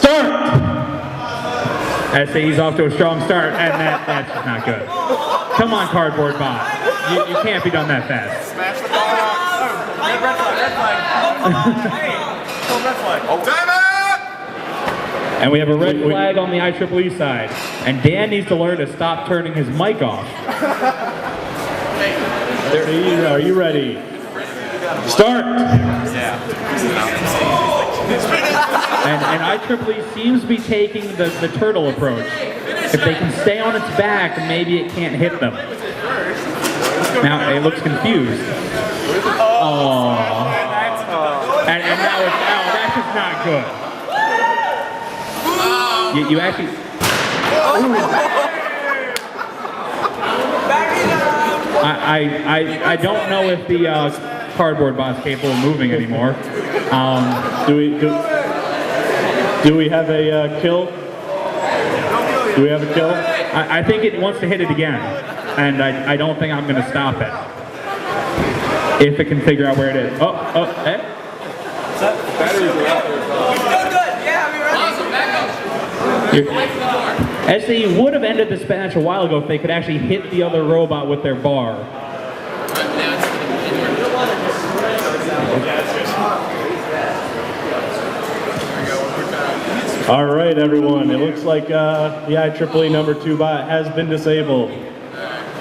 Start! SAE's off to a strong start, and that's just not good. Come on, cardboard bot. You can't be done that fast. Smash the ball. Red flag. Oh, time out! And we have a red flag on the IEEE side. And Dan needs to learn to stop turning his mic off. Are you ready? Start! Yeah. And IEEE seems to be taking the turtle approach. If they can stay on its back, maybe it can't hit them. Now, it looks confused. Oh. And now it's out. That's just not good. You actually... I don't know if the cardboard bot's capable of moving anymore. Do we have a kill? Do we have a kill? I think it wants to hit it again, and I don't think I'm going to stop it. If it can figure out where it is. Eh? Batteries are out there. Yeah, we're ready. SAE would have ended this match a while ago if they could actually hit the other robot with their bar. All right, everyone. It looks like the IEEE number 2 bot has been disabled.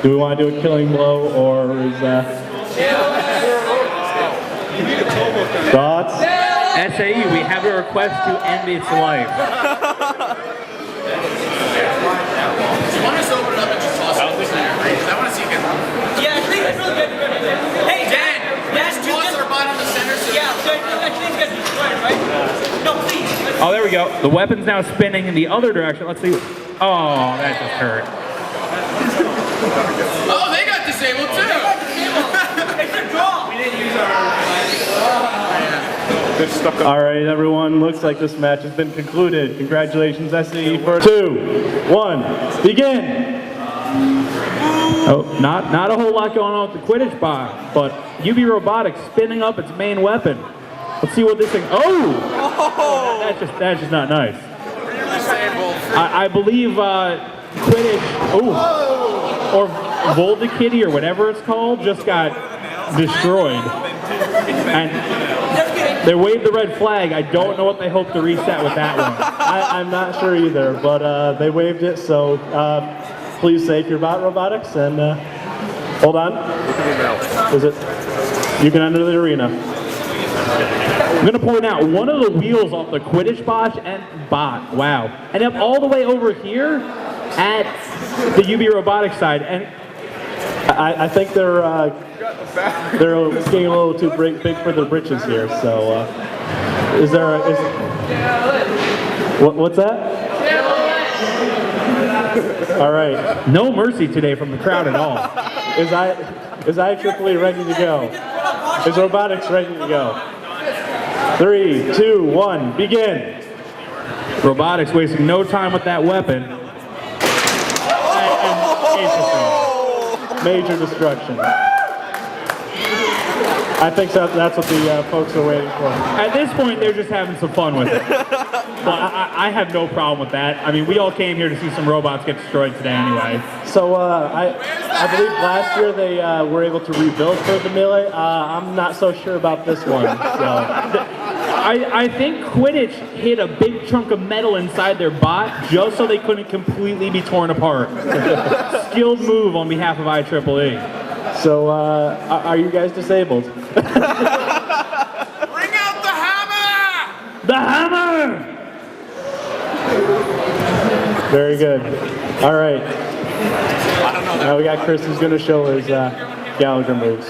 Do we want to do a killing blow, or is thoughts? SAE, we have a request to end its life. Do you want us to open it up and just toss it over there? I want to see if you can... Yeah, I think it's really good. Hey, Dan, just toss our bot in the center so... yeah, I think it's destroyed, right? No, please. Oh, there we go. The weapon's now spinning in the other direction. Let's see. Oh, that just hurt. Oh, they got disabled too! It's a draw. We didn't use our... All right, everyone. Looks like this match has been concluded. Congratulations, SAE, for 2, 1, begin. Oh, not a whole lot going on with the Quidditch bot, but UB Robotics spinning up its main weapon. Let's see what this thing. Oh, that's just not nice. I believe Quidditch. Oh, or Voldikitty or whatever it's called just got destroyed. And they waved the red flag. I don't know what they hope to reset with that one. I'm not sure either, but they waved it, so please save your bot, Robotics, and hold on. Is it? You can enter the arena. I'm going to point out one of the wheels off the Quidditch bot, wow, and up all the way over here at the UB Robotics side, and I think they're getting a little too big for their britches here. So, what's that? All right. No mercy today from the crowd at all. Is IEEE ready to go? Is Robotics ready to go? 3, 2, 1, begin. Robotics wasting no time with that weapon. Major destruction. I think that's what the folks are waiting for. At this point, they're just having some fun with it. But I have no problem with that. I mean, we all came here to see some robots get destroyed today anyway. So I believe last year they were able to rebuild for the melee. I'm not so sure about this one. So. I think Quidditch hit a big chunk of metal inside their bot just so they couldn't completely be torn apart. Skilled move on behalf of IEEE. So, are you guys disabled? Bring out the hammer! The hammer! Very good. All right. Now we got Chris who's going to show his Gallagher moves.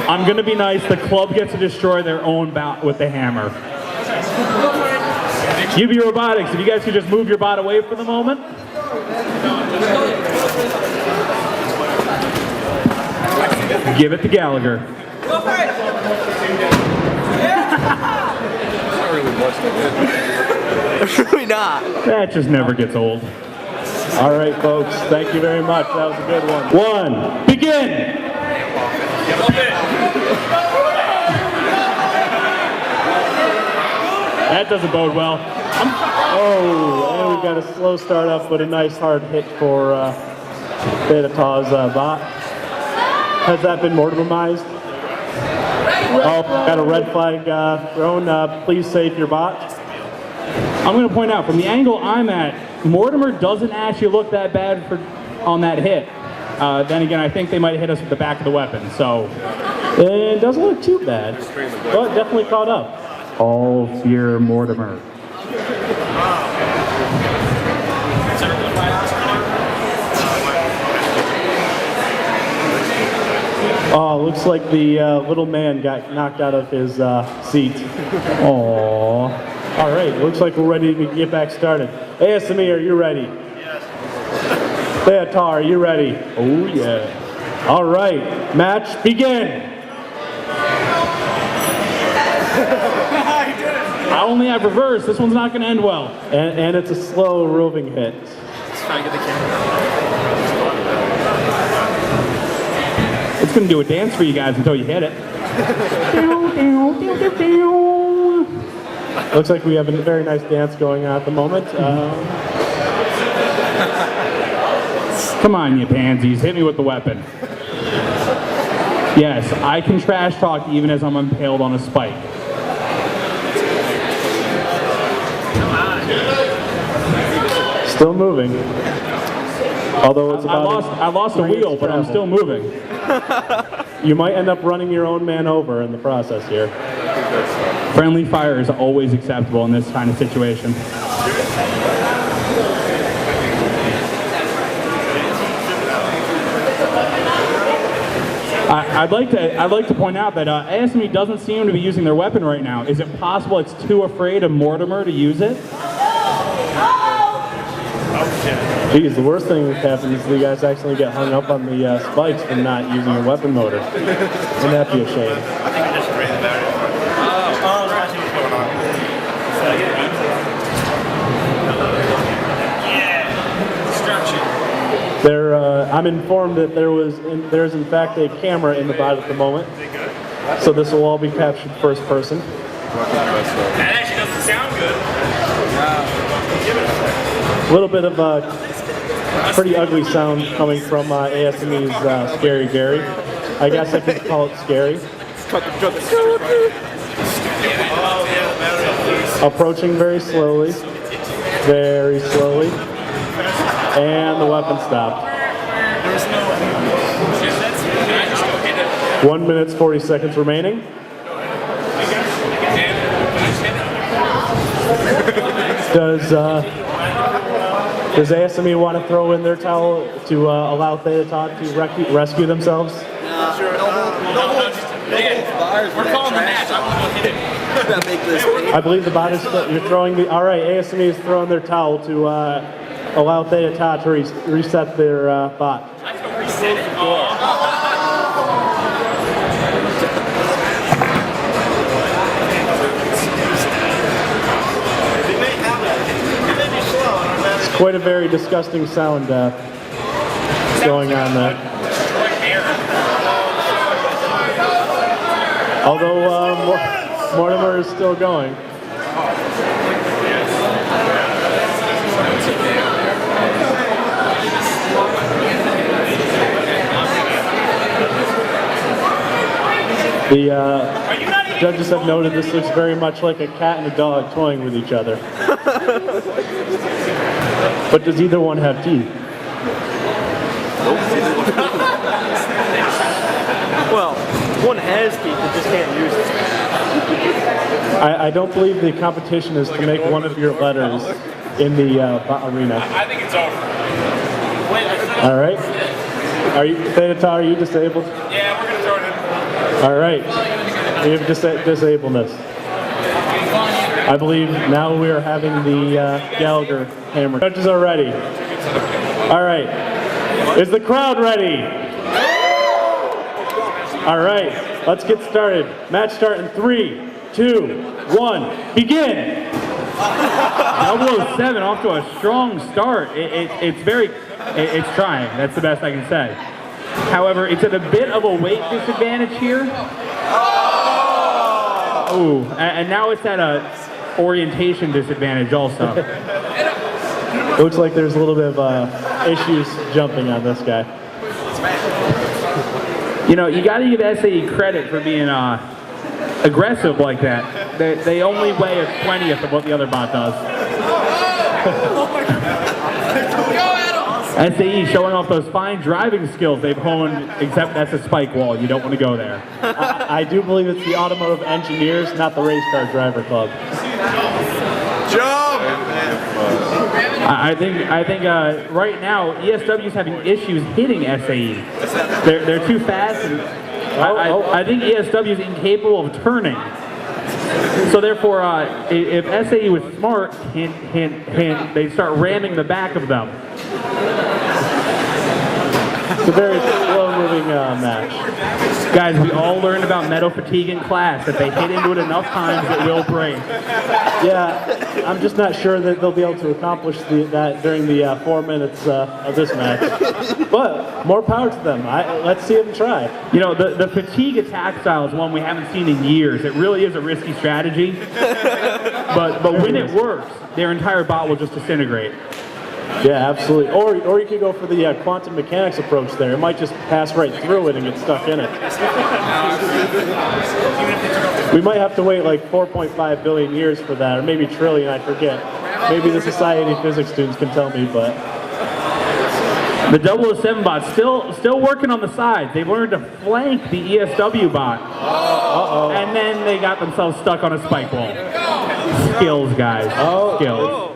I'm going to be nice. The club gets to destroy their own bot with the hammer. UB Robotics, if you guys could just move your bot away for the moment. Give it to Gallagher. Go for it. It's really not. That just never gets old. All right, folks. Thank you very much. That was a good one. 1, begin. That doesn't bode well. Oh, and we've got a slow start up, but a nice hard hit for Theataw's bot. Has that been mortimerized? Oh, got a red flag thrown. Please save your bot. I'm going to point out, from the angle I'm at, Mortimer doesn't actually look that bad on that hit. Then again, I think they might have hit us with the back of the weapon, so it doesn't look too bad, but definitely caught up. All fear Mortimer. Oh, looks like the little man got knocked out of his seat. Aww. All right, looks like we're ready to get back started. ASME, are you ready? Yes. Theatar, are you ready? Oh, yeah. All right, match begin. I only have reverse. This one's not going to end well. And it's a slow roving hit. Let's try and get the camera. It's going to do a dance for you guys until you hit it. Looks like we have a very nice dance going on at the moment. Come on, you pansies. Hit me with the weapon. Yes, I can trash talk even as I'm impaled on a spike. Still moving. Although it's about I lost a wheel, but I'm still moving. You might end up running your own man over in the process here. Friendly fire is always acceptable in this kind of situation. I'd like to point out that ASME doesn't seem to be using their weapon right now. Is it possible it's too afraid of Mortimer to use it? Geez, the worst thing that happens is you guys actually get hung up on the spikes from not using a weapon motor. Wouldn't that be a shame? I'm informed that there's in fact a camera in the bot at the moment, so this will all be captured first person. That actually doesn't sound good. A little bit of a pretty ugly sound coming from ASME's Scary Gary. I guess I could call it scary. Approaching very slowly, and the weapon stopped. 1 minute, 40 seconds remaining. Does ASME want to throw in their towel to allow Theatar to rescue themselves? We're calling the match. I want to hit him. I believe the bot is you're throwing the. All right, ASME is throwing their towel to allow Theatar to reset their bot. It's quite a very disgusting sound going on there. Although Mortimer is still going. The judges have noted this looks very much like a cat and a dog toying with each other. But does either one have teeth? Well, one has teeth, it just can't use it. I don't believe the competition is to make one of your letters in the arena. I think it's over. All right. Theatar, are you disabled? Yeah, we're gonna throw it in. All right. We have disableness. I believe now we are having the Gallagher hammer. Judges are ready. All right. Is the crowd ready? All right. Let's get started. Match start in 3, 2, 1. Begin. 007 off to a strong start. It's trying. That's the best I can say. However, it's at a bit of a weight disadvantage here. Ooh, and now it's at a orientation disadvantage also. It looks like there's a little bit of issues jumping on this guy. You know, you got to give SAE credit for being aggressive like that. They only weigh a 20th of what the other bot does. SAE showing off those fine driving skills they've honed, except that's a spike wall. You don't want to go there. I do believe it's the automotive engineers, not the race car driver club. Jump! I think right now ESW is having issues hitting SAE. They're too fast, and I think ESW is incapable of turning. So therefore, if SAE was smart, hint, hint, hint, they'd start ramming the back of them. It's a very slow-moving match. Guys, we all learned about metal fatigue in class. If they hit into it enough times, it will break. Yeah, I'm just not sure that they'll be able to accomplish that during the 4 minutes of this match. But more power to them. Let's see them try. You know, the fatigue attack style is one we haven't seen in years. It really is a risky strategy. But when it works, their entire bot will just disintegrate. Yeah, absolutely. Or you could go for the quantum mechanics approach there. It might just pass right through it and get stuck in it. We might have to wait like 4.5 billion years for that, or maybe trillion, I forget. Maybe the Society of Physics students can tell me, but... The 007 bot still working on the side. They've learned to flank the ESW bot. Uh-oh. And then they got themselves stuck on a spike wall. Skills, guys. Skills.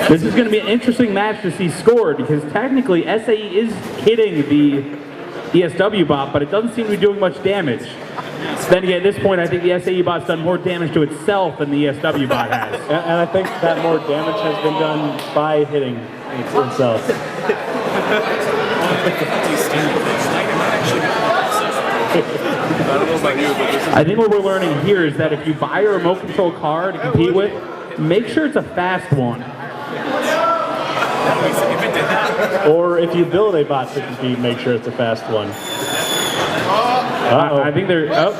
This is going to be an interesting match to see scored because technically SAE is hitting the ESW bot, but it doesn't seem to be doing much damage. Then again, at this point, I think the SAE bot's done more damage to itself than the ESW bot has. And I think that more damage has been done by hitting itself. I think what we're learning here is that if you buy a remote control car to compete with, make sure it's a fast one. Or if you build a bot to compete, make sure it's a fast one. I think they're up.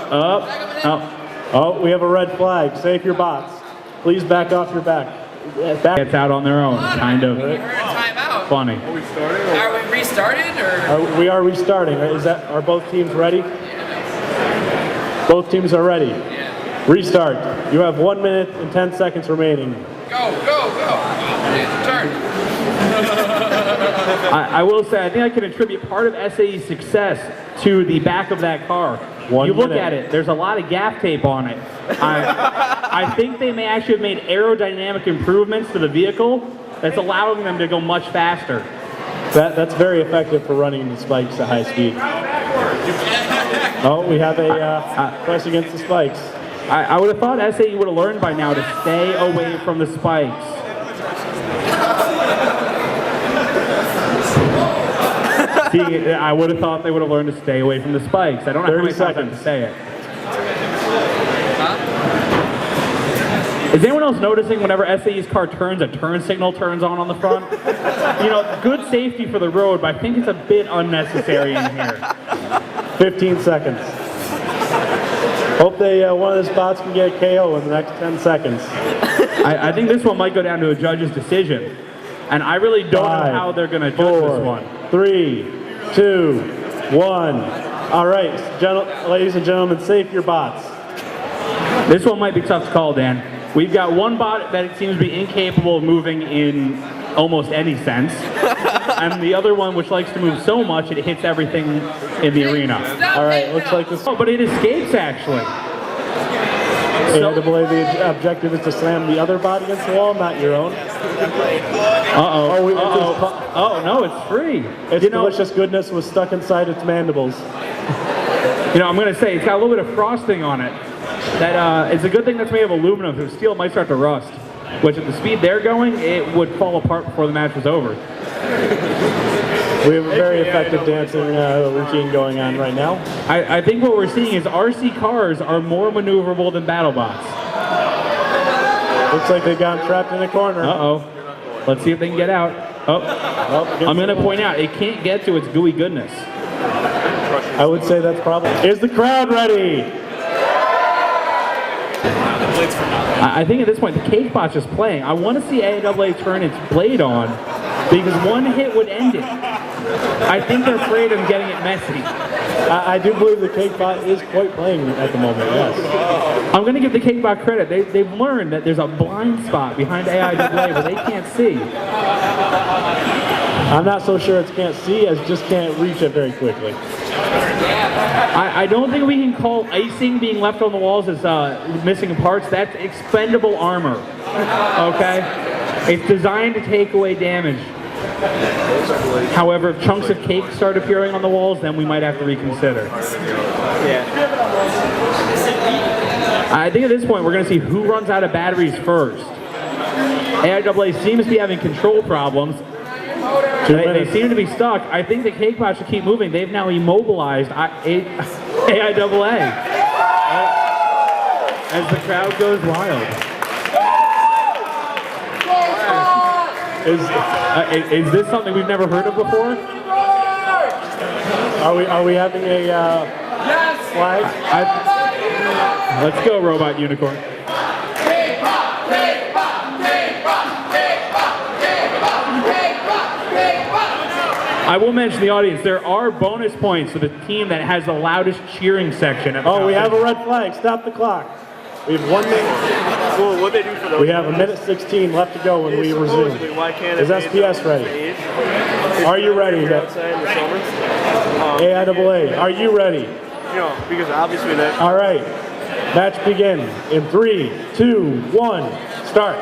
Oh, we have a red flag. Safe your bots. Please back off your back. Gets out on their own. Kind of funny. Are we restarted or? We are restarting. Are both teams ready? Both teams are ready. Restart. You have 1 minute and 10 seconds remaining. Go. Turn. I will say, I think I can attribute part of SAE's success to the back of that car. You look at it, there's a lot of gaff tape on it. I think they may actually have made aerodynamic improvements to the vehicle that's allowing them to go much faster. That's very effective for running the spikes at high speed. Oh, we have a press against the spikes. I would have thought SAE would have learned by now to stay away from the spikes. See, I would have thought they would have learned to stay away from the spikes. I don't know how many times I have to say it. Is anyone else noticing whenever SAE's car turns, a turn signal turns on the front? You know, good safety for the road, but I think it's a bit unnecessary in here. 15 seconds. Hope one of the spots can get a KO in the next 10 seconds. I think this one might go down to a judge's decision. And I really don't know how they're going to judge this one. 3, 2, 1. All right, ladies and gentlemen, safe your bots. This one might be tough to call, Dan. We've got one bot that seems to be incapable of moving in almost any sense. And the other one which likes to move so much it hits everything in the arena. All right, looks like this... Oh, but it escapes actually. I believe the objective is to slam the other bot against the wall, not your own. Oh, no, it's free. Its delicious goodness was stuck inside its mandibles. You know, I'm going to say, it's got a little bit of frosting on it. That it's a good thing that's made of aluminum, because steel might start to rust. Which at the speed they're going, it would fall apart before the match was over. We have a very effective dancing routine going on right now. I think what we're seeing is RC cars are more maneuverable than BattleBots. Looks like they got trapped in a corner. Uh-oh. Let's see if they can get out. I'm going to point out, it can't get to its gooey goodness. I would say that's probably... Is the crowd ready? blades for nothing. I think at this point the cake bot's just playing. I want to see AAA turn its blade on because one hit would end it. I think they're afraid of getting it messy. I do believe the cake bot is quite playing at the moment, yes. I'm going to give the cake bot credit. They've learned that there's a blind spot behind AIAA where they can't see. I'm not so sure it's can't see as just can't reach it very quickly. I don't think we can call icing being left on the walls as missing parts. That's expendable armor. Okay? It's designed to take away damage. However, if chunks of cake start appearing on the walls, then we might have to reconsider. Yeah. I think at this point we're going to see who runs out of batteries first. AIAA seems to be having control problems. They seem to be stuck. I think the cake bot should keep moving. They've now immobilized AIAA as the crowd goes wild. Is this something we've never heard of before? Are we having a flag? Let's go, Robot Unicorn. I will mention the audience, there are bonus points for the team that has the loudest cheering section. Oh, we have a red flag. Stop the clock. We have 1 minute. Well, what they do for those? We have 1:16 left to go when we resume. Why can't Is SPS ready? Are you ready? Outside in the summer? AIAA, are you ready? You know, because obviously that. All right. Match begin in 3, 2, 1, start.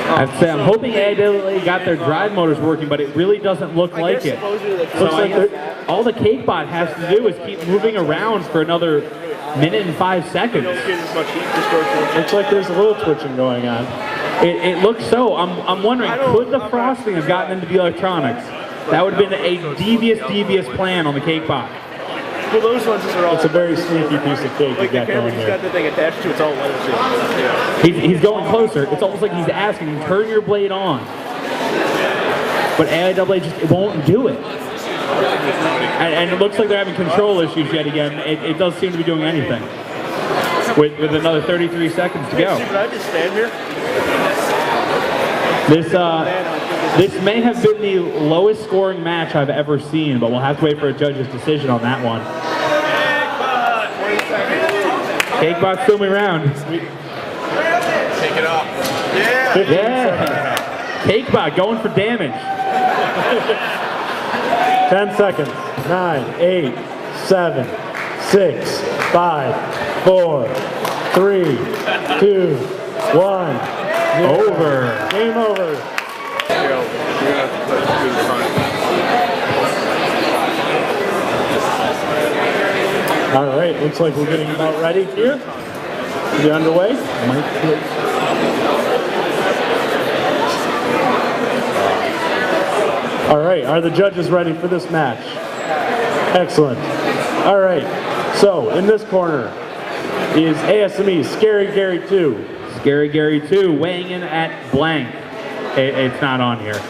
I'm hoping AIAA got their drive motors working, but it really doesn't look like it. So all the cake bot has to do is keep moving around for another minute and 5 seconds. Looks like there's a little twitching going on. It looks so. I'm wondering, could the frosting have gotten into the electronics? That would have been a devious plan on the cake bot. Well, those ones are all. It's a very sneaky piece of cake you got going He's here. got the thing attached to its own legs. He's going closer. It's almost like he's asking, turn your blade on. But AIAA just won't do it. And it looks like they're having control issues yet again. It does seem to be doing anything. With another 33 seconds to go. Should I just stand here? This may have been the lowest scoring match I've ever seen, but we'll have to wait for a judge's decision on that one. Cake bot still moving around. Take it up. Yeah. Cake bot going for damage. 10 seconds. 9, 8, 7, 6, 5, 4, 3, 2, 1. Over. Game over. All right, looks like we're getting about ready here. Be underway. All right, are the judges ready for this match? Excellent. All right, so in this corner is ASME Scary Gary 2. Scary Gary 2 weighing in at blank. It's not on here.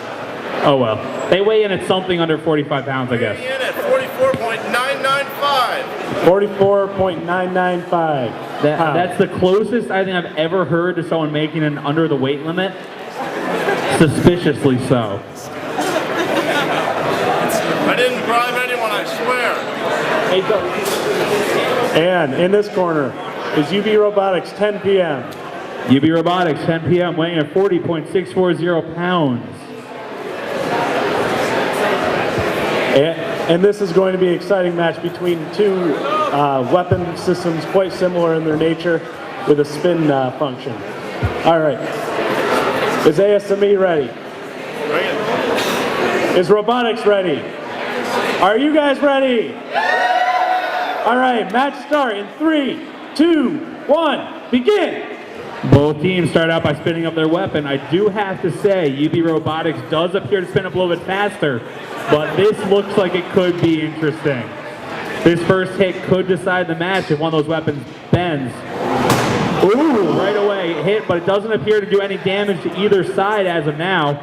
Oh well. They weigh in at something under 45 pounds, I guess. In at 44.995. 44.995. That's the closest I think I've ever heard to someone making an under the weight limit. Suspiciously so. I didn't bribe anyone, I swear. And in this corner is UB Robotics 10 p.m. UB Robotics 10 p.m. weighing at 40.640 pounds. And this is going to be an exciting match between two weapon systems quite similar in their nature with a spin function. All right. Is ASME ready? Is Robotics ready? Are you guys ready? All right, match start in 3, 2, 1, begin. Both teams start out by spinning up their weapon. I do have to say, UB Robotics does appear to spin up a little bit faster, but this looks like it could be interesting. This first hit could decide the match if one of those weapons bends. Ooh, right away hit, but it doesn't appear to do any damage to either side as of now.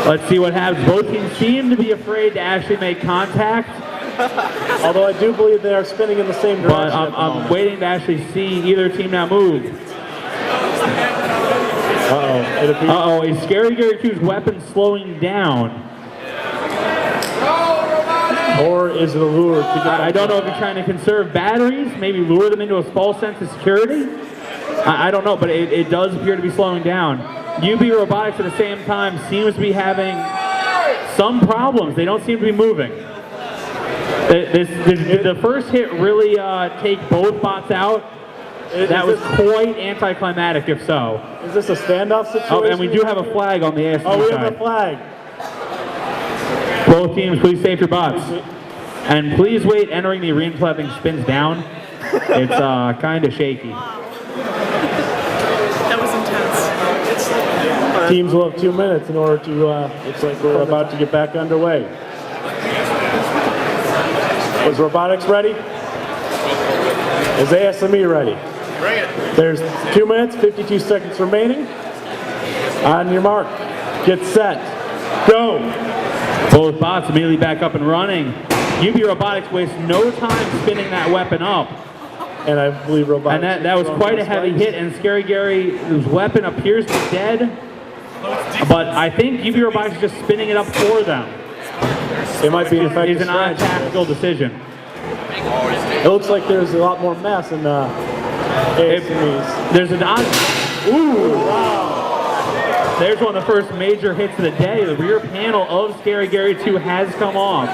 Let's see what happens. Both teams seem to be afraid to actually make contact. Although I do believe they are spinning in the same direction. But I'm waiting to actually see either team now move. Uh-oh. It appears. Uh-oh, is Scary Gary 2's weapon slowing down? Or is it a lure to get I don't know if you're trying to conserve batteries, maybe lure them into a false sense of security. I don't know, but it does appear to be slowing down. UB Robotics at the same time seems to be having some problems. They don't seem to be moving. The first hit really take both bots out. That was quite anticlimactic, if so. Is this a standoff situation? Oh, and we do have a flag on the ASD Oh, we side. have a flag. Both teams, please save your bots. And please wait entering the arena until that thing spins down. It's kind of shaky. That was intense. Teams will have 2 minutes in order to, looks like we're about to get back underway. Is Robotics ready? Is ASME ready? Bring it. There's 2 minutes, 52 seconds remaining. On your mark, get set, go. Both bots immediately back up and running. UB Robotics wastes no time spinning that weapon up. And I believe Robotics. And that was quite a heavy hit, and Scary Gary's weapon appears to be dead. But I think UB Robotics is just spinning it up for them. It might be an effective It's an odd strategy. tactical decision. It looks like there's a lot more mass in ASMEs. There's an odd... Ooh! Wow. There's one of the first major hits of the day. The rear panel of Scary Gary 2 has come off.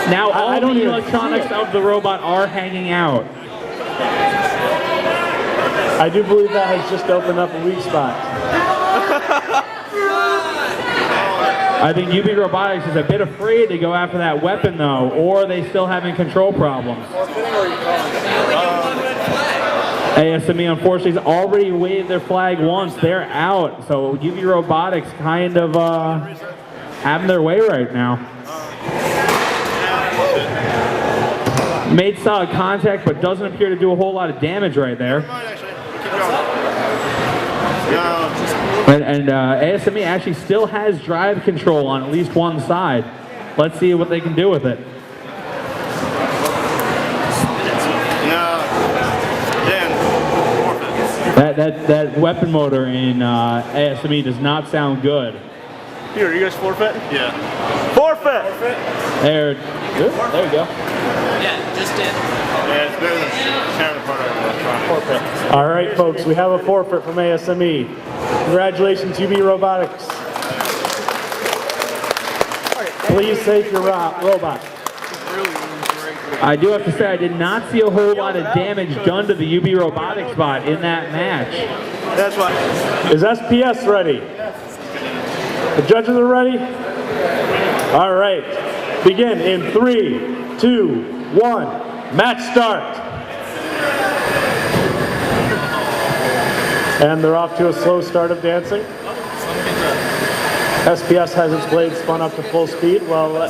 Now all the electronics of the robot are hanging out. I do believe that has just opened up a weak spot. I think UB Robotics is a bit afraid to go after that weapon though, or they still having control problems. ASME unfortunately has already waved their flag once. They're out. So UB Robotics kind of having their way right now. Made solid contact, but doesn't appear to do a whole lot of damage right there. And ASME actually still has drive control on at least one side. Let's see what they can do with it. That weapon motor in ASME does not sound good. Here, you guys forfeit? Yeah. Forfeit! There you go. Yeah, just did. Yeah, it's better than tearing apart our electronics. Forfeit. All right, folks, we have a forfeit from ASME. Congratulations, UB Robotics. Please save your robot. I do have to say I did not see a whole lot of damage done to the UB Robotics bot in that match. That's why. Is SPS ready? The judges are ready? All right. Begin in 3, 2, 1. Match start. And they're off to a slow start of dancing. SPS has its blade spun up to full speed while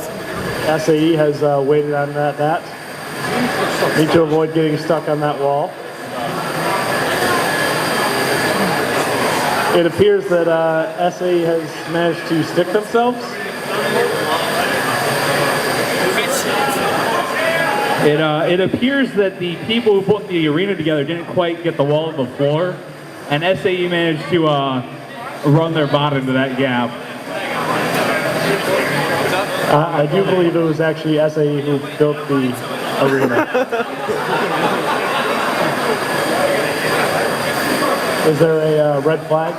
SAE has waited on that. Need to avoid getting stuck on that wall. It appears that SAE has managed to stick themselves. It appears that the people who put the arena together didn't quite get the wall of the floor, and SAE managed to run their bot into that gap. I do believe it was actually SAE who built the arena. Is there a red flag?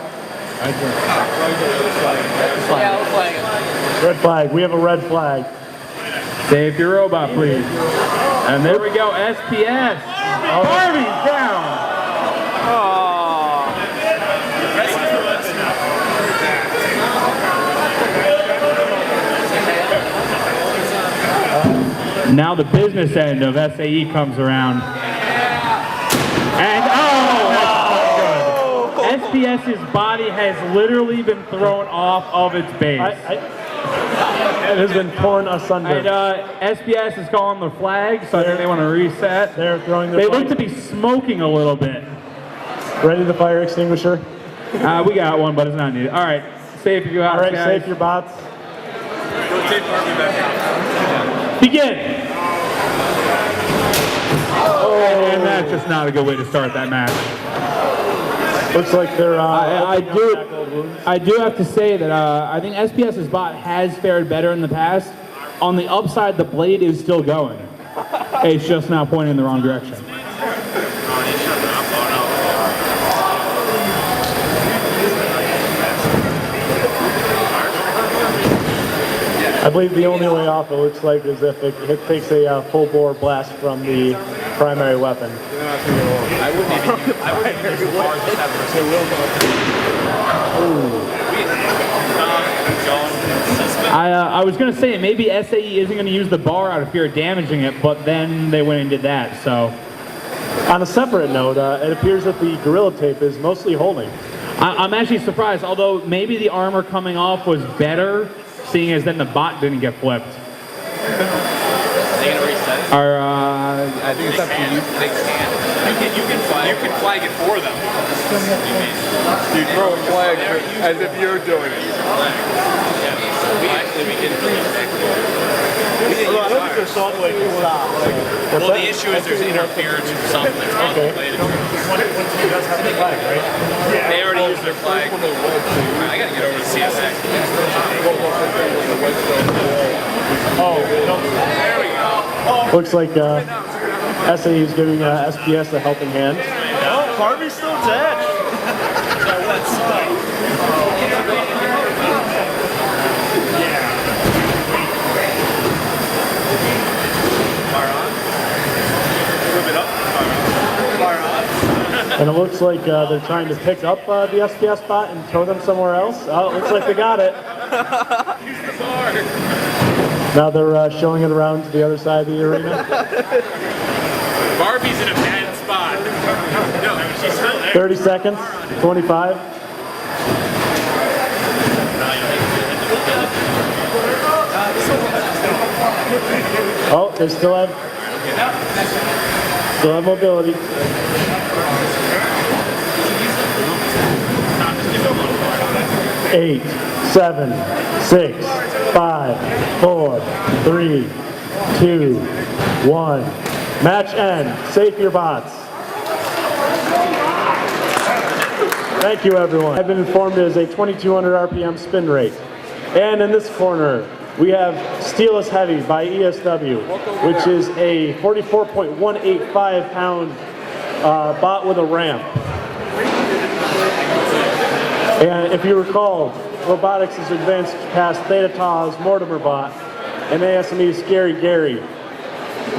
Red flag. We have a red flag. Save your robot, please. And there we go, SPS. Barbie's down. Now the business end of SAE comes around. And oh, that's not good. SPS's body has literally been thrown off of its base. It has been torn asunder. And SPS is calling the flag, so I think they want to reset. They're throwing their They flag. look to be smoking a little bit. Ready the fire extinguisher? We got one, but it's not needed. All right, save your guys. All right, save your bots. Rotate Barbie back out. Begin. that's just not a good way to start that match. Looks like they're I do have to say that I think SPS's bot has fared better in the past. On the upside, the blade is still going. It's just now pointing in the wrong direction. I believe the only way off, it looks like, is if it takes a full bore blast from the primary weapon. I wouldn't even use bars just having I was going to say maybe SAE isn't going to use the bar out of fear of damaging it, but then they went and did that, so. On a separate note, it appears that the Gorilla Tape is mostly holding. I'm actually surprised, although maybe the armor coming off was better, seeing as then the bot didn't get flipped. Are they going to reset it? I think it's up to you. They can. You can flag it for them. You throw a flag as if you're doing it. We didn't really Well, I don't think there's some way to stop. Well, the issue is there's interference or something that's contemplated. They already used their flag. I gotta get over to CSX. There we go. Looks like SAE is giving SPS a helping hand. Oh, Harvey's still attached. And it looks like they're trying to pick up the SPS bot and tow them somewhere else. Oh, it looks like they got it. Now they're showing it around to the other side of the arena. Barbie's in a bad spot. No, she's still there. 30 seconds, 25. Oh, they still have mobility. 8, 7, 6, 5, 4, 3, 2, 1. Match end. Safe your bots. Thank you, everyone. I've been informed it is a 2200 RPM spin rate. And in this corner, we have Steel is Heavy by ESW, which is a 44.185 pound bot with a ramp. And if you recall, Robotics has advanced past Theta Tau's Mortimer bot and ASME's Scary Gary.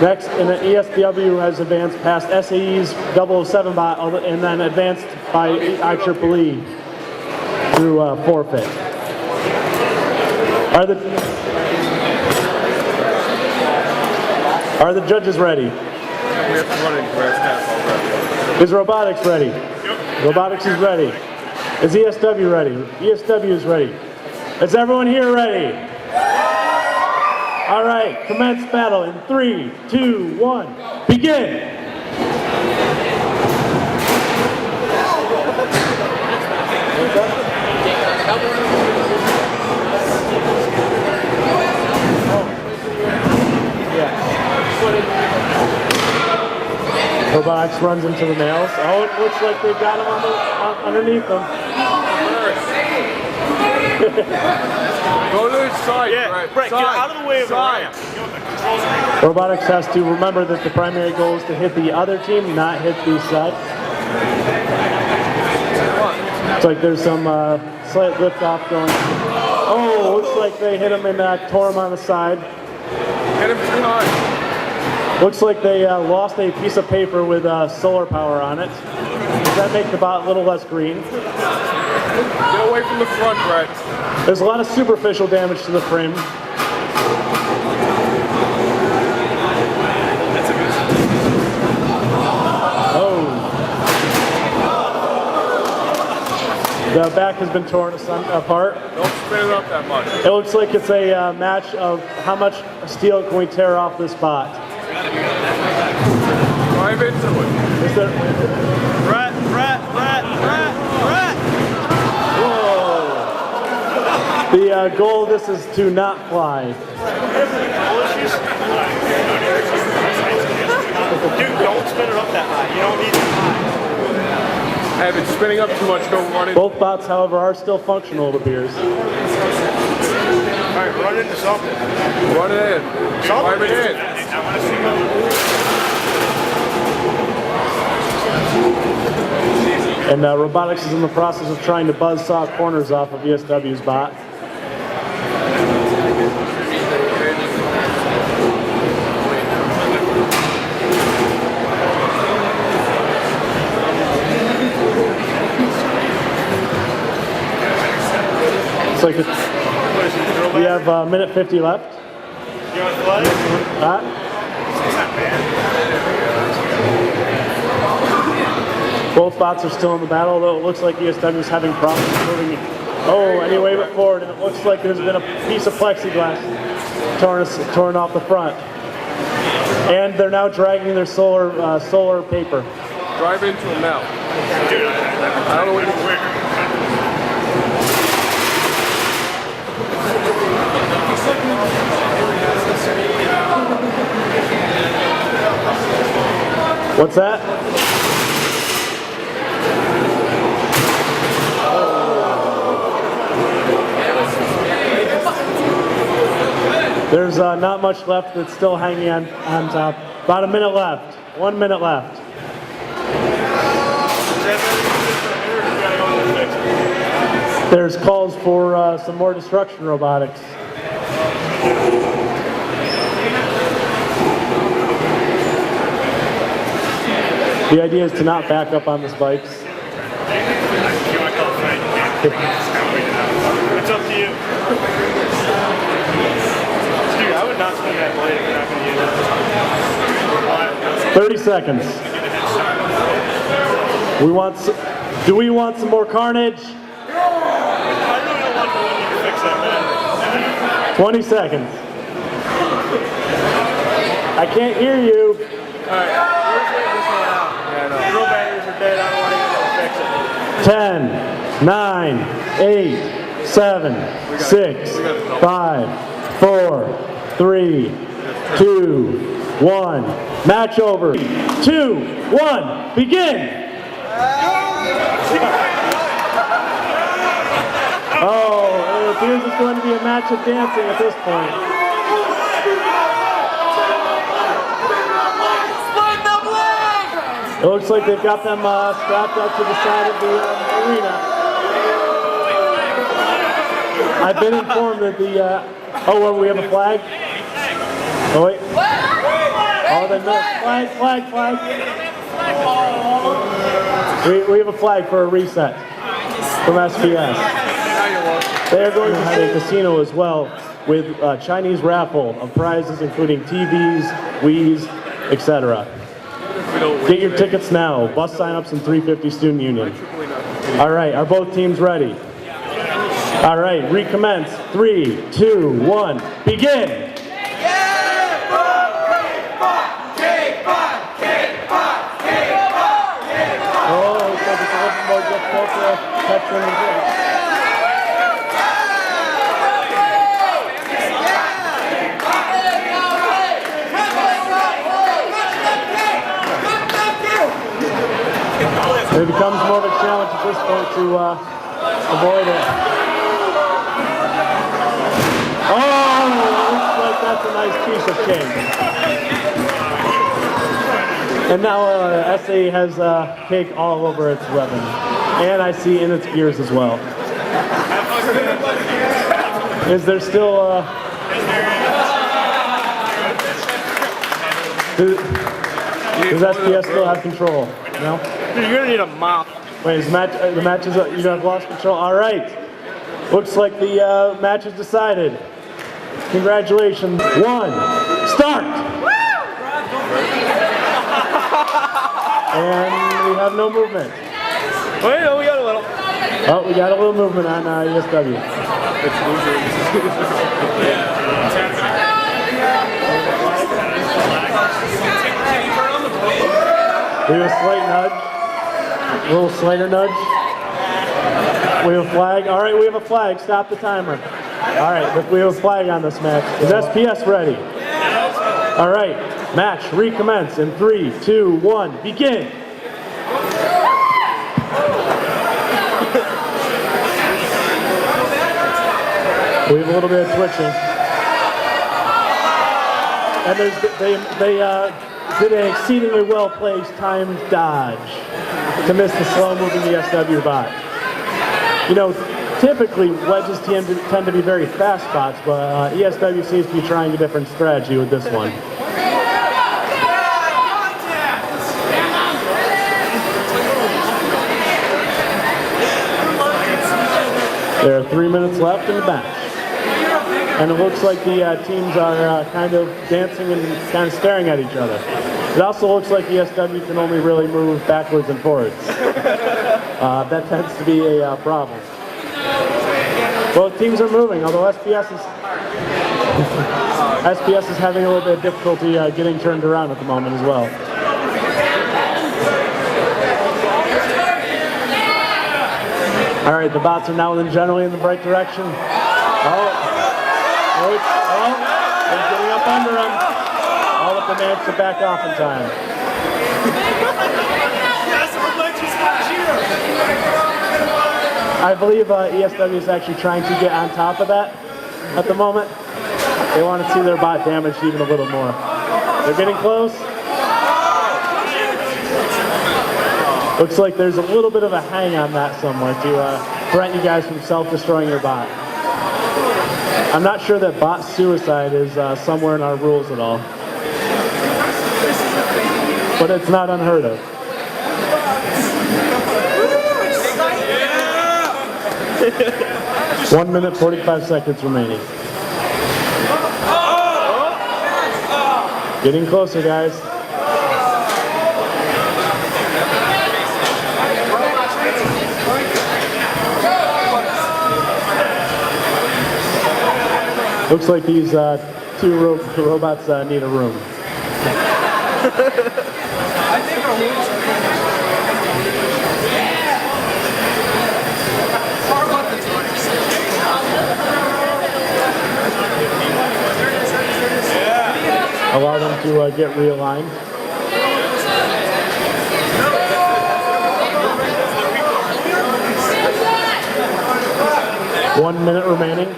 Next, and then ESW has advanced past SAE's 007 bot and then advanced by IEEE through forfeit. Are the judges ready? We have to run in grass path already. Is Robotics ready? Yep. Robotics is ready. Is ESW ready? ESW is ready. Is everyone here ready? All right, commence battle in 3, 2, 1, begin! Robotics runs into the nails. Oh, it looks like they've got him underneath them. Go to the side, Yeah, Brett, get out of the way of the ramp. Robotics has to remember that the primary goal is to hit the other team, not hit the side. It's like there's some slight lift off going. Oh, looks like they hit him and tore him on the side. Hit him too hard. Looks like they lost a piece of paper with solar power on it. Does that make the bot a little less green? Get away from the front, Brett. There's a lot of superficial damage to the frame. Oh. The back has been torn apart. Don't spin it up that much. It looks like it's a match of how much steel can we tear off this bot. Drive into it. Is there... Brett. Whoa. The goal of this is to not fly. Dude, don't spin it up that high. You don't need that high. Hey, if it's spinning up too much, go run it. Both bots, however, are still functional, it appears. Alright, run into something. Run it in. Drive it in. I want to see what. And Robotics is in the process of trying to buzzsaw corners off of ESW's bot. It's like we have a minute 50 left. You want to play? Both bots are still in the battle, though it looks like ESW is having problems moving. Oh, and he waved it forward, and it looks like there's been a piece of plexiglass torn off the front. And they're now dragging their solar paper. Drive into him now. I don't know what you're wearing. What's that? There's not much left that's still hanging on top. About a minute left. 1 minute left. There's calls for some more destruction robotics. The idea is to not back up on the spikes. It's up to you. Dude, I would not spin that blade if you're not going to use it. 30 seconds. Do we want some more carnage? I really don't want to win you to fix that, man. 20 seconds. I can't hear you. Alright, where's this one out? Drill batteries are dead, I don't want to get them to fix it. 10, 9, 8, 7, 6, 5, 4, 3, 2, 1. Match over. 2, 1, begin! Oh, it appears it's going to be a match of dancing at this point. It looks like they've got them strapped up to the side of the arena. I've been informed that the, oh, well, we have a flag? Oh, wait. Oh, they missed. Flag. We have a flag for a reset from SPS. They are going to have a casino as well with a Chinese raffle of prizes including TVs, Wii's, etc. Get your tickets now. Bus sign-ups in 350 Student Union. All right, are both teams ready? All right, recommence. 3, 2, 1, begin! Oh, looks like it's a little more difficult to catch them. It becomes more of a challenge at this point to avoid it. Oh, looks like that's a nice piece of cake. And now SA has cake all over its weapon. And I see in its gears as well. Is there still... Does SPS still have control? No? Dude, you're gonna need a mop. Wait, is the match is you have lost control? All right. Looks like the match is decided. Congratulations. 1, start. And we have no movement. Wait, no, we got a little. Oh, we got a little movement on ESW. We have a slight nudge. A little slighter nudge. We have a flag. All right, we have a flag. Stop the timer. All right, we have a flag on this match. Is SPS ready? All right. Match recommence in 3, 2, 1, begin. We have a little bit of twitching. And they did an exceedingly well-placed timed dodge to miss the slow-moving ESW bot. You know, typically wedges tend to be very fast bots, but ESW seems to be trying a different strategy with this one. There are 3 minutes left in the match. And it looks like the teams are kind of dancing and kind of staring at each other. It also looks like ESW can only really move backwards and forwards. That tends to be a problem. Both teams are moving, although SPS is having a little bit of difficulty getting turned around at the moment as well. All right, the bots are now generally in the right direction. They're getting up under him. All of them managed to back off in time. I believe ESW is actually trying to get on top of that at the moment. They want to see their bot damaged even a little more. They're getting close. Looks like there's a little bit of a hang on that somewhere to prevent you guys from self-destroying your bot. I'm not sure that bot suicide is somewhere in our rules at all. But it's not unheard of. Yeah! 1 minute, 45 seconds remaining. Getting closer, guys. Looks like these two robots need a room. Allow them to get realigned. One minute remaining.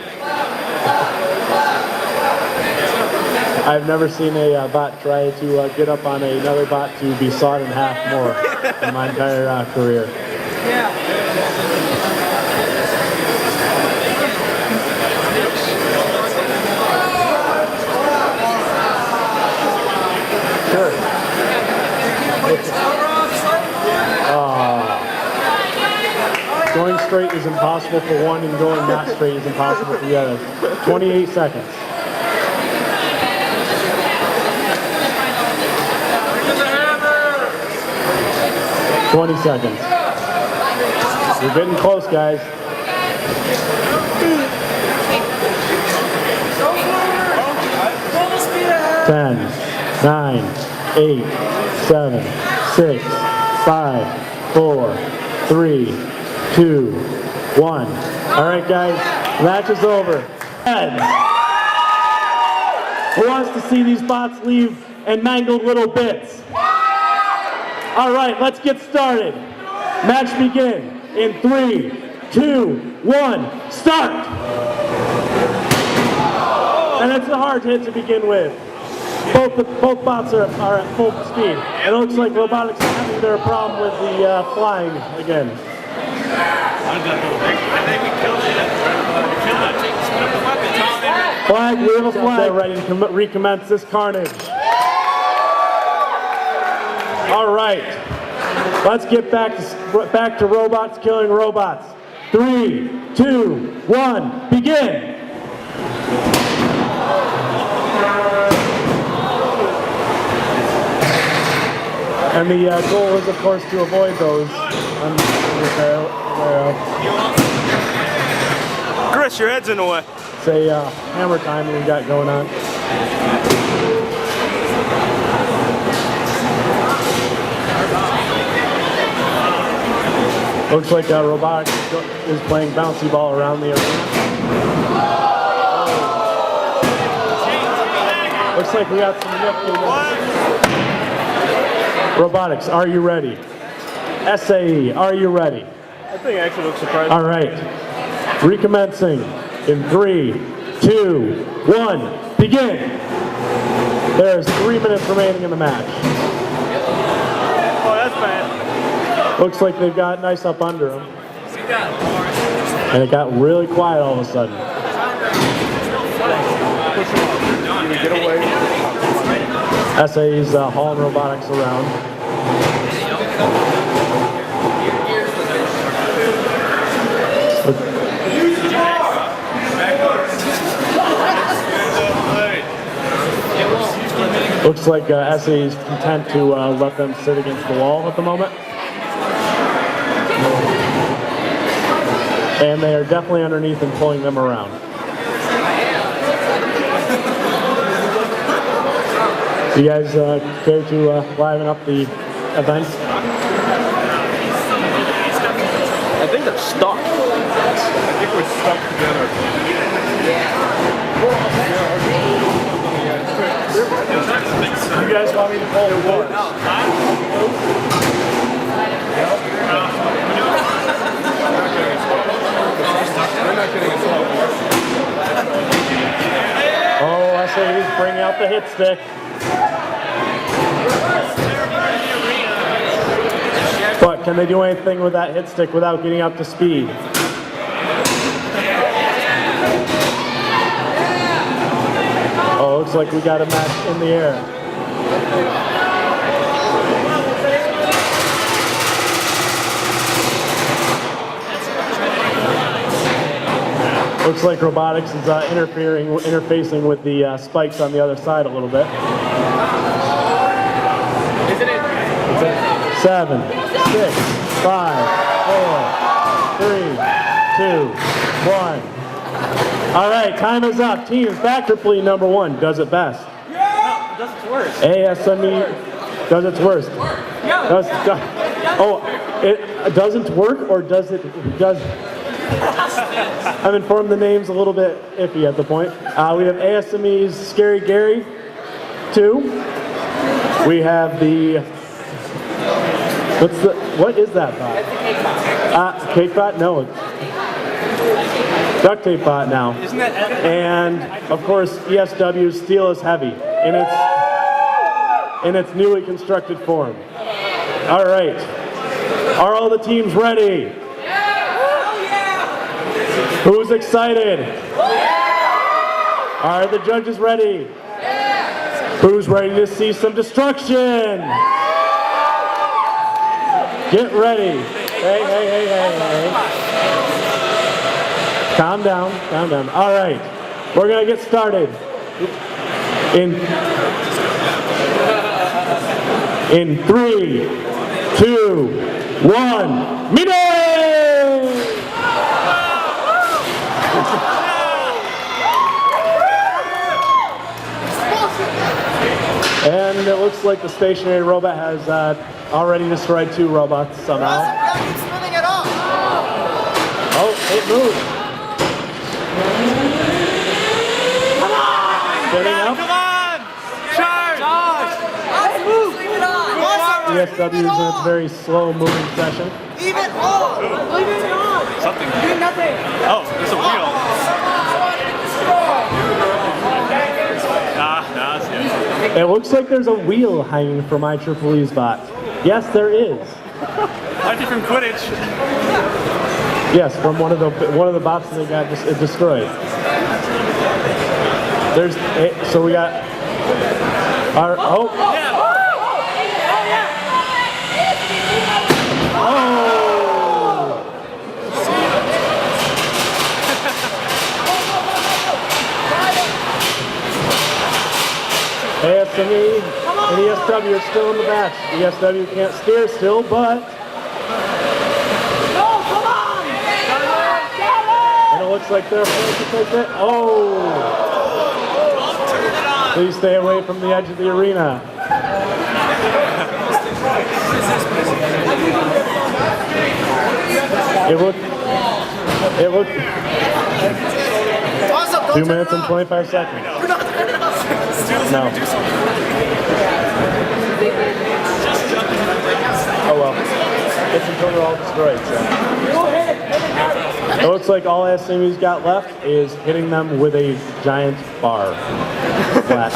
I've never seen a bot try to get up on another bot to be sawed in half more in my entire career. Sure. Going straight is impossible for one, and going not straight is impossible for the other. 28 seconds. $20 seconds. You're getting close, guys. Ten, 9, 8, 7, 6, 5, 4, 3, 2, 1. All right, guys, match is over. Who wants to see these bots leave in mangled little bits? All right, let's get started. Match begin in 3, 2, 1, start. And it's a hard hit to begin with. Both bots are at full speed. It looks like Robotics is having their problem with the flying again. Flag, we have a flag. They're ready to recommence this carnage. All right, let's get back to robots killing robots. 3, 2, 1, begin. And the goal is, of course, to avoid those. Chris, your head's in the way. It's a hammer time we got going on. Looks like Robotics is playing bouncy ball around the arena. Looks looks like we got some nifty Robotics, are you ready? SAE, are you ready? I think it actually looks surprising. All right. Recommencing in 3, 2, 1, begin. There's 3 minutes remaining in the match. Oh, that's bad. Looks like they've got nice up under them. And it got really quiet all of a sudden. Get away. SAE's hauling Robotics around. Looks like SAE is content to let them sit against the wall at the moment. And they are definitely underneath and pulling them around. You guys care to liven up the event? I think they're stuck. I think we're stuck together. You guys want me to pull the wood? Oh, SAE's bringing out the hit stick. But can they do anything with that hit stick without getting up to speed? Oh, looks like we got a match in the air. Looks like Robotics is interfacing with the spikes on the other side a little bit. 7, 6, 5, 4, 3, 2, 1. All right, time is up. Teams, back replete number 1 does it best. No, it does its worst. ASME does its worst. Oh, it doesn't work, or does it? I'm informed the name's a little bit iffy at the point. We have ASME's Scary Gary 2. We have the what is that bot? That's the cake box. Cake bot? No. Duct tape bot now. Isn't that And of course, ESW's Steel is Heavy in its newly constructed form. All right. Are all the teams ready? Who's excited? Are the judges ready? Who's ready to see some destruction? Get ready. Hey. Calm down. All right. We're going to get started. In 3, 2, 1, meeting! And it looks like the stationary robot has already destroyed 2 robots somehow. Oh, it moved. Spinning up. Come on! Charge! Let's move! Leave it on! ESW is in its very slow moving session. Leave it on! Leave it on! Something. Do nothing! Oh, there's a wheel. Nah, it's good. It looks like there's a wheel hanging from IEEE's bot. Yes, there is. Might be from Quidditch. Yes, from one of the bots that got destroyed. So we got our oh. ASME and ESW are still in the match. ESW can't steer still, but and it looks like they're afraid to take it. Oh! Please stay away from the edge of the arena. It looked. Awesome! 2 minutes and 25 seconds. No. Oh well. It's until they're all destroyed. So. It looks like all SMU's got left is hitting them with a giant bar. Flat.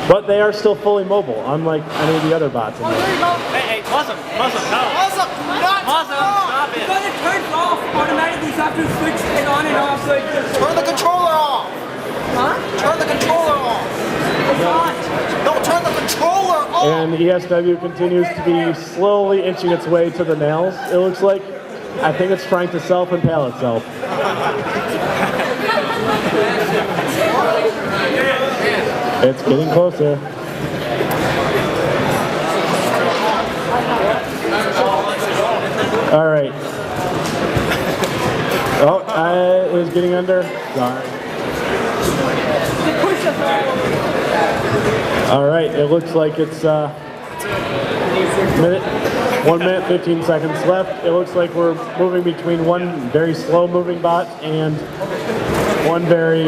But they are still fully mobile, unlike any of the other bots in there. Hey, Muslim, no. Muslim, stop it. Because it turns off automatically, so I have to switch it on and off. So Turn the controller off. huh? Turn the controller off. No, turn the controller off. And ESW continues to be slowly inching its way to the nails, it looks like. I think it's trying to self-impale itself. It's getting closer. All right. Oh, it was getting under. Darn. All right, it looks like it's 1 minute 15 seconds left. It looks like we're moving between one very slow moving bot and one very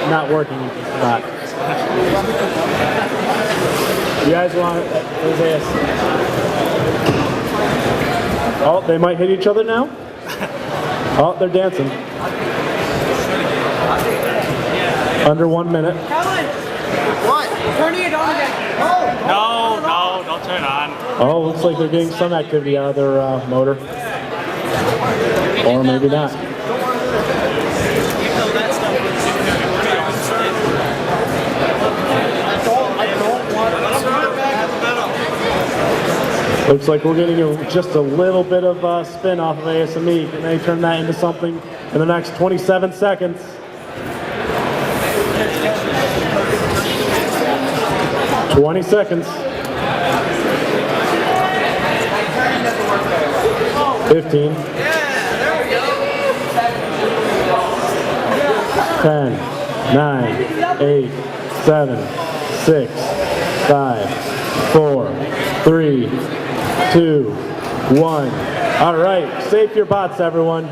not working bot. You guys want this? Oh, they might hit each other now. Oh, they're dancing. Under 1 minute. Helen, What? turning it on again. No, don't turn on. Oh, looks like they're getting some activity out of their motor. Or maybe not. Looks like we're getting just a little bit of spin off of ASME. Can they turn that into something in the next 27 seconds? "20 seconds. 15. 10, 9, 8, 7, 6, 5, 4, 3, 2, 1. All right, save your bots, everyone.